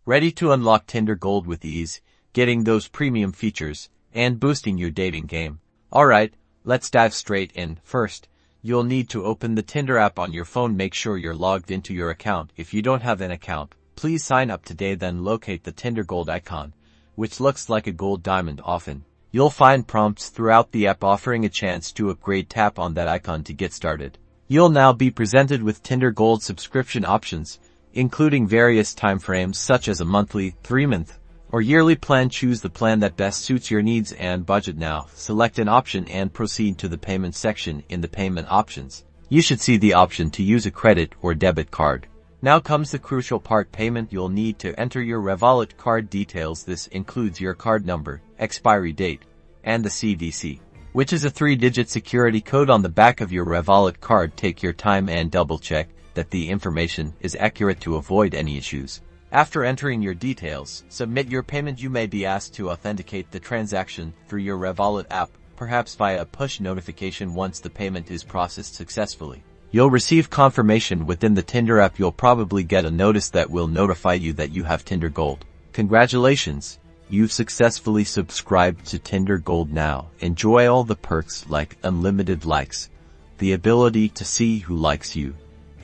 Ready to unlock Tinder Gold with ease, getting those premium features, and boosting your dating game? Alright, let's dive straight in. First, you'll need to open the Tinder app on your phone. Make sure you're logged into your account. If you don't have an account, please sign up today. Then locate the Tinder Gold icon, which looks like a gold diamond. Often, you'll find prompts throughout the app offering a chance to upgrade. Tap on that icon to get started. You'll now be presented with Tinder Gold subscription options, including various timeframes such as a monthly, 3-month, or yearly plan. Choose the plan that best suits your needs and budget now. Select an option and proceed to the payment section. In the payment options, you should see the option to use a credit or debit card. Now comes the crucial part: payment. You'll need to enter your Revolut card details. This includes your card number, expiry date, and the CVC, which is a 3-digit security code on the back of your Revolut card. Take your time and double-check that the information is accurate to avoid any issues. After entering your details, submit your payment. You may be asked to authenticate the transaction through your Revolut app, perhaps via a push notification. Once the payment is processed successfully, you'll receive confirmation within the Tinder app. You'll probably get a notice that will notify you that you have Tinder Gold. Congratulations! You've successfully subscribed to Tinder Gold. Now, enjoy all the perks like unlimited likes, the ability to see who likes you,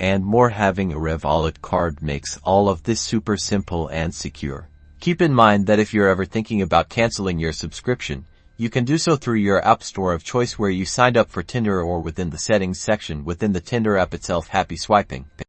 and more. Having a Revolut card makes all of this super simple and secure. Keep in mind that if you're ever thinking about canceling your subscription, you can do so through your app store of choice where you signed up for Tinder, or within the settings section within the Tinder app itself. Happy swiping!